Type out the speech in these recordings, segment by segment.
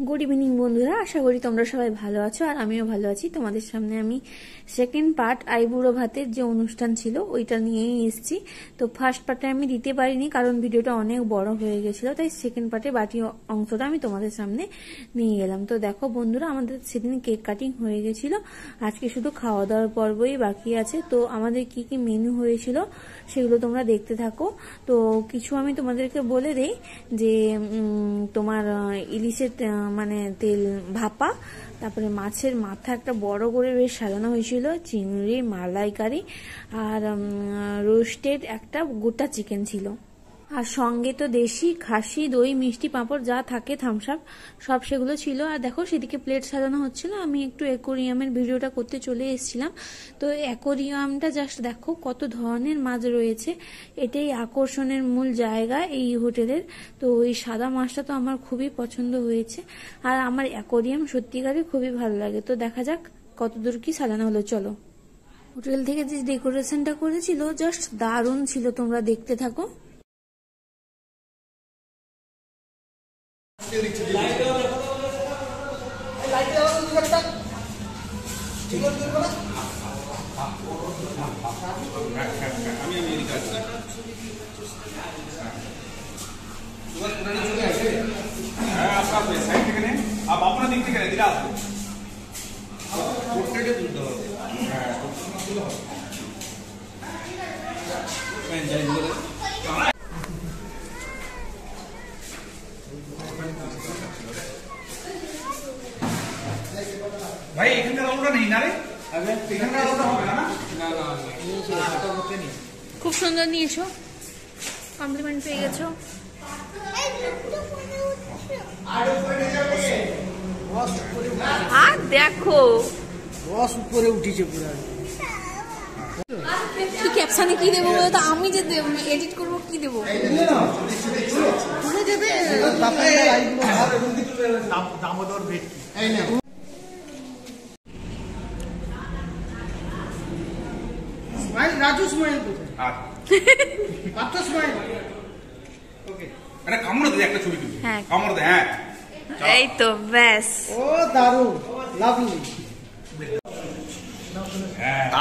Good evening বন্ধুরা, আশা করি তোমরা সবাই ভালো আছো আর আমিও ভালো আছি। তোমাদের সামনে আমি সেকেন্ড পার্ট আইবুড়ো ভাতের যে অনুষ্ঠান ছিল ওইটা নিয়েই এসেছি। তো ফার্স্ট পার্টে আমি দিতে পারিনি কারণ ভিডিওটা অনেক বড় হয়ে গেছিল, তাই সেকেন্ড পার্টে বাকি অংশটা আমি তোমাদের সামনে নিয়ে গেলাম। তো দেখো বন্ধুরা, আমাদের সেদিন কেক কাটিং হয়ে গেছিল, আজকে শুধু খাওয়া দাওয়ার পর্বই বাকি আছে। তো আমাদের কি কি মেনু হয়েছিল সেগুলো তোমরা দেখতে থাকো। তো কিছু আমি তোমাদেরকে বলে দেই যে তোমার ইলিশের মানে তেল ভাপা, তারপরে মাছের মাথা একটা বড় করে বেশ সাজানো হয়েছিল, চিংড়ি মালাইকারি আর রোস্টেড একটা গোটা চিকেন ছিল, আর সঙ্গে তো দেশি খাসি দই মিষ্টি পাঁপড় যা থাকে থামস আপ সব সেগুলো ছিল। আর দেখো সেদিকে প্লেট সাজানো হচ্ছিল, আমি একটু অ্যাকোরিয়ামের ভিডিওটা করতে চলে এসেছিলাম। তো অ্যাকোরিয়ামটা জাস্ট দেখো কত ধরনের মাছ রয়েছে, এটাই আকর্ষণের মূল জায়গা এই হোটেলের। তো ওই সাদা মাছটা তো আমার খুবই পছন্দ হয়েছে, আর আমার অ্যাকোরিয়াম সত্যিকারে খুবই ভালো লাগে। তো দেখা যাক কতদূর কি সাজানো হলো, চলো। হোটেল থেকে যে ডেকোরেশনটা করেছিল জাস্ট দারুণ ছিল, তোমরা দেখতে থাকো। आप अपना दिखते करें दिला भाई এখানকার আলোটা নেই না রে, এখানকার আলোটা হবে না। খুব সুন্দর নিয়েছো, কমপ্লিমেন্ট পেয়ে গেছো। আর দেখো রস উপরে উঠেছে পুরো। কি ক্যাপশনে কি দেবো বলো তো, আমি যে এডিট করবো কি দেবো? দামোদর ভেটকি। রাজু স্মাইল কোথায়? পাত্র স্মাইল। ওকে, আরে কামড় দে একটা ছবি তুলি। হ্যাঁ কামড় দে। হ্যাঁ এই তো ব্যাস। ও দারুণ, লাভলি।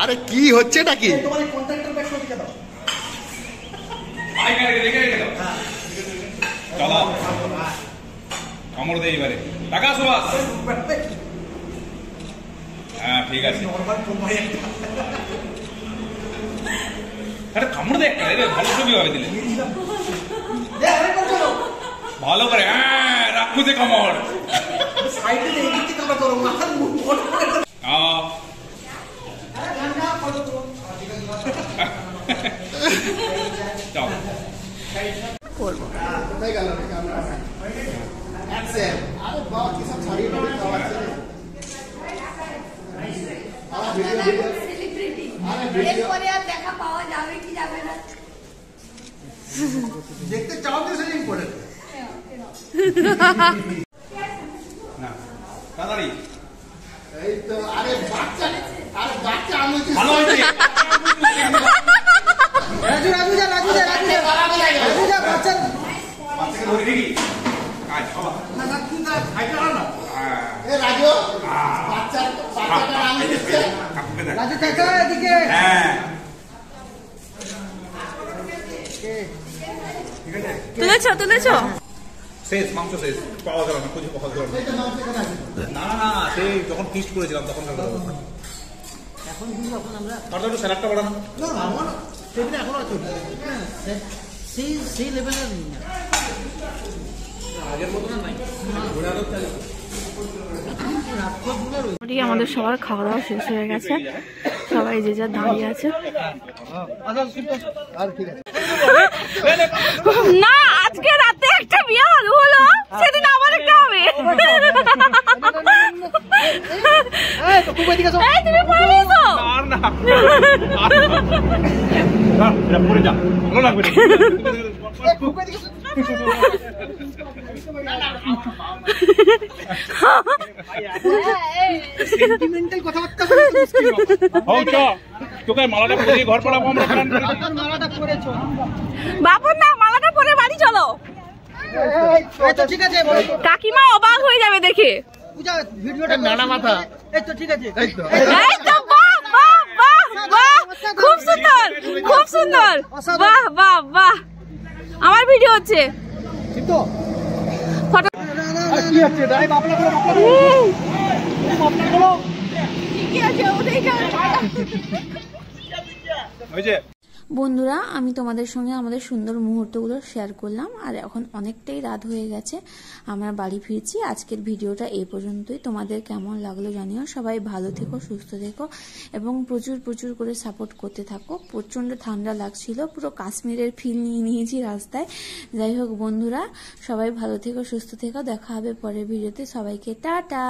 আরে কি হচ্ছে এটা কি? তোমার কন্ট্রাক্টর ব্যাগ সরিয়ে দাও। আই করে রেখে দাও। চলো কামড় দে এবারে, টাকা সুভাষ। হ্যাঁ ঠিক আছে। আরে কামড় দে একটা, ভালো ছবি হবে দিলে ভালো করে। হ্যাঁ রাখু দে কামড়। সাইডে এদিকে কামড় করো, মাথার মুখ বড় করে দাও। আরে ঠান্ডা কত তো। চল করব কোথায় গেল রে ক্যামেরা? অ্যাকশন। আরে বাবা কি সব ছাড়িয়ে পড়ে যাওয়া আছে রে। আরে ভিডিও সেলিব্রিটি। আরে ভিডিও পরে আর দেখা পাওয়া যাবে কি যাবে না দেখতে চাও তো সেলিং করে। না তাড়াতাড়ি। এই তো আরে বাচ্চা আমি ভালো হয়েছে। রাজু যা বাচ্চা বাচ্চাকে ধরে দেখি কাজ বাবা। না তুই না খাইতে পারো না। হ্যাঁ এ রাজু বাচ্চাটা আমি দিচ্ছি। কাকুকে দেখ। রাজু কাকা এদিকে। হ্যাঁ ঠিক আছে। তুলেছো শেষ, মাংস শেষ, পাওয়া গেল না, খুঁজে পাওয়া গেল না। না সেই যখন ফিস্ট করেছিলাম তখন এখন কিন্তু এখন আমরা তার একটু স্যালাডটা বাড়ানো। না আমার টেবিলে এখনো আছে। সেই লেভেলের নেই না, আগের মতো না নাই। আমাদের সবার খাওয়া দাওয়া শেষ হয়ে গেছে, সবাই যে যা দাঁড়িয়ে আছে। আর ঠিক আছে না আজকে রাতে একটা বিয়ে হলো, সেদিন আবার একটা হবে। তুমি পালিয়েছো? না পড়ে যা, ভালো লাগবে না। সেন্টিমেন্টাল কথাবার্তা বলে মুশকিল হবে। তোকে মালাটা পরে ঘর পড়াবো আমরা। মালাটা পরেছো বাপন না, মালাটা পরে বাড়ি চলো। ঠিক আছে কাকিমা অবাক হয়ে যাবে দেখে। পূজা ভিডিওটা নানা মাথা এই তো ঠিক আছে এই তো বাহ বাহ বাহ বাহ খুব সুন্দর খুব সুন্দর বাহ বাহ বাহ আমার ভিডিও হচ্ছে ঠিক তো ফটো কি হচ্ছে দাই বাপলা করো বাপলা করো কি আছে ওটাই হয়েছে। বন্ধুরা, আমি তোমাদের সঙ্গে আমাদের সুন্দর মুহূর্তগুলো শেয়ার করলাম। আর এখন অনেকটাই রাত হয়ে গেছে, আমরা বাড়ি ফিরছি। আজকের ভিডিওটা এই পর্যন্তই। তোমাদের কেমন লাগলো জানিও। সবাই ভালো থেকো, সুস্থ থেকো এবং প্রচুর প্রচুর করে সাপোর্ট করতে থাকো। প্রচণ্ড ঠান্ডা লাগছিল, পুরো কাশ্মীরের ফিল নিয়ে নিয়েছি রাস্তায়। যাই হোক বন্ধুরা, সবাই ভালো থেকো, সুস্থ থেকো। দেখা হবে পরের ভিডিওতে। সবাইকে টাটা।